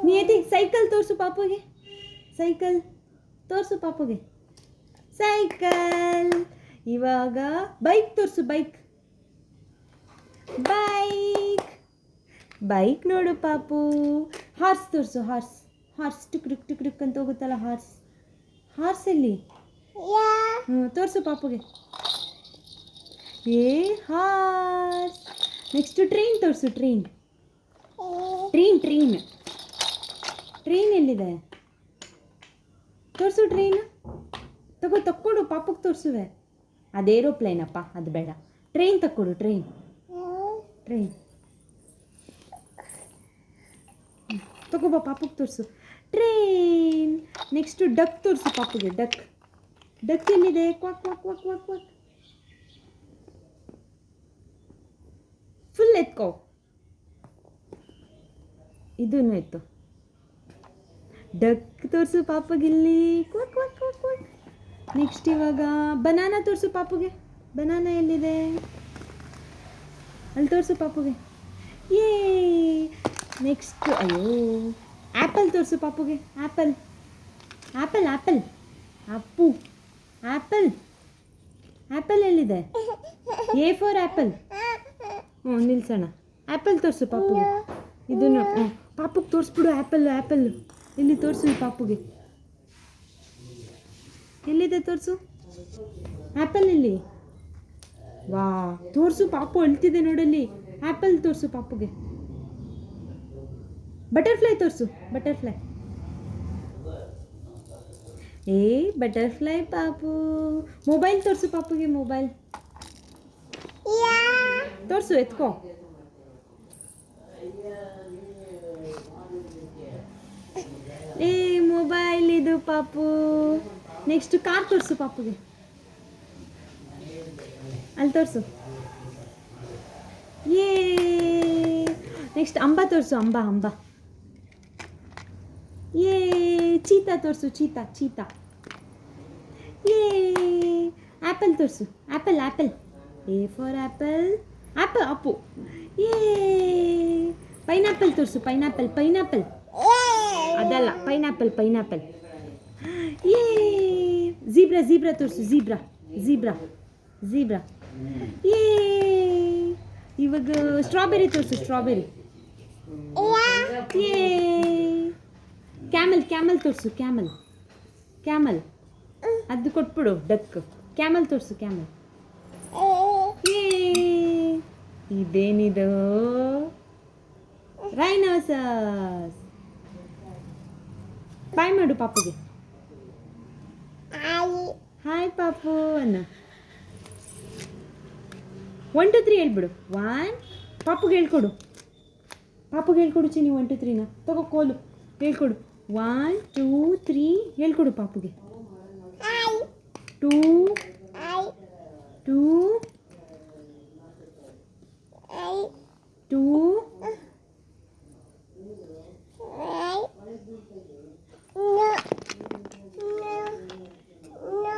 ನಿಯತಿ cycle ತೋರಿಸು ಪಾಪುಗೆ. Cycle ತೋರಿಸು ಪಾಪುಗೆ. ಸೈಕಲ್. ಇವಾಗ ಬೈಕ್ ತೋರಿಸು. ಬೈಕ್ ಬೈಕ್ ಬೈಕ್ ನೋಡು ಪಾಪು. ಹಾರ್ಸ್ ತೋರಿಸು. Horse horse took took took took ಅಂತ ಹೋಗುತ್ತಲ್ಲ ಹಾರ್ಸ್. ಹಾರ್ಸ್ ಎಲ್ಲಿ? ತೋರಿಸು ಪಾಪುಗೆ. ಏ ಹಾರ್ಸ್. ನೆಕ್ಸ್ಟ್ ಟ್ರೈನ್ ತೋರಿಸು. ಟ್ರೈನ್ ಟ್ರೈನ್ ಟ್ರೈನ್ ಟ್ರೈನ್ ಎಲ್ಲಿದೆ? ತೋರಿಸು ಟ್ರೈನ್. ತಕ್ಕೊಡು ಪಾಪಕ್ಕೆ ತೋರಿಸುವೆ. ಅದು ಏರೋಪ್ಲೇನ್ ಅಪ್ಪ, ಅದು ಬೇಡ. ಟ್ರೈನ್ ತಕ್ಕೊಡು. ಟ್ರೈನ್ ಟ್ರೈನ್ ತಗೋಬಾ ಪಾಪಕ್ಕೆ ತೋರಿಸು. ಟ್ರೈನ್. ನೆಕ್ಸ್ಟು ಡಕ್ ತೋರಿಸು ಪಾಪುಗೆ. ಡಕ್ ಡಕ್ ಎಲ್ಲಿದೆ? Quack quack quack quack quack. Full ಎತ್ಕೋ. ಇದನ್ನು ಎತ್ತು. ಡಕ್ ತೋರಿಸು ಪಾಪಗಿಲ್ಲಿ. Quack quack quack quack. Next ಇವಾಗ ಬನಾನಾ ತೋರಿಸು ಪಾಪುಗೆ. ಬನಾನಾ ಎಲ್ಲಿದೆ? ಅಲ್ಲಿ ತೋರಿಸು ಪಾಪುಗೆ. ಏ ನೆಕ್ಸ್ಟ್ ಅಯ್ಯೋ ಆ್ಯಪಲ್ ತೋರಿಸು ಪಾಪುಗೆ. ಆ್ಯಪಲ್ ಆ್ಯಪಲ್ ಆ್ಯಪಲ್ ಅಪ್ಪು. ಆ್ಯಪಲ್ ಆ್ಯಪಲ್ ಎಲ್ಲಿದೆ? A for apple. ನಿಲ್ಸೋಣ. ಆ್ಯಪಲ್ ತೋರಿಸು ಪಾಪುಗೆ. ಇದನ್ನು ಪಾಪುಗೆ ತೋರಿಸ್ಬಿಡು. ಆ್ಯಪಲ್ ಆ್ಯಪಲ್ ಇಲ್ಲಿ ತೋರಿಸು. ಈ ಪಾಪುಗೆ ಎಲ್ಲಿದೆ? ತೋರಿಸು. ಆ್ಯಪಲ್ ಎಲ್ಲಿ? ವಾ ತೋರಿಸು. ಪಾಪು ಅಳ್ತಿದೆ ನೋಡಲ್ಲಿ. ಆ್ಯಪಲ್ ತೋರಿಸು ಪಾಪುಗೆ. ಬಟರ್ಫ್ಲೈ ತೋರಿಸು. ಬಟರ್ಫ್ಲೈ. ಏ ಬಟರ್ಫ್ಲೈ ಪಾಪು. ಮೊಬೈಲ್ ತೋರಿಸು ಪಾಪುಗೆ. ಮೊಬೈಲ್ ತೋರಿಸು. ಎತ್ಕೋ. ಏ ಮೊಬೈಲ್ ಇದು ಪಾಪು. ನೆಕ್ಸ್ಟ್ ಕಾರ್ ತೋರಿಸು ಪಾಪುಗೆ. ಅಲ್ಲಿ ತೋರಿಸು. ಏ ನೆಕ್ಸ್ಟ್ ಅಂಬ ತೋರಿಸು. ಅಂಬ ಅಂಬ. ಏ ಚೀತಾ ತೋರಿಸು. Cheetah cheetah. ಏ ಆ್ಯಪಲ್ ತೋರಿಸು. Apple apple. A for apple. Apple Appu. ಏ ಪೈನಾಪಲ್ ತೋರಿಸು. Pineapple pineapple. ಅದಲ್ಲ ಪೈನಾಪಲ್ ಪೈನಾಪಲ್. ಏ ಝೀಬ್ರಾ ಝೀಬ್ರಾ ತೋರಿಸು. Zebra zebra zebra. ಏ ಇವಾಗ ಸ್ಟ್ರಾಬೆರಿ ತೋರಿಸು. ಸ್ಟ್ರಾಬೆರಿ. ಏ ಕ್ಯಾಮಲ್ ಕ್ಯಾಮಲ್ ತೋರಿಸು. Camel camel. ಅದು ಕೊಟ್ಬಿಡು. ಡಕ್. ಕ್ಯಾಮಲ್ ತೋರಿಸು. ಕ್ಯಾಮಲ್. ಏ ಇದೇನಿದು? ರೈನೋಸಸ್. ಬಾಯ್ ಮಾಡು ಪಾಪುಗೆ. ಹಾಯ್ ಪಾಪು ಅನ್ನ. 1 2 3 ಹೇಳ್ಬಿಡು. 1 ಪಾಪುಗೆ ಹೇಳ್ಕೊಡು. ಪಾಪುಗೆ ಹೇಳ್ಕೊಡು ಚಿನ್ನಿ. 1 2 3ನ ತಗೋ ಕೋಲು. ಹೇಳ್ಕೊಡು. 1 2 3 ಹೇಳ್ಕೊಡು ಪಾಪುಗೆ. 2 2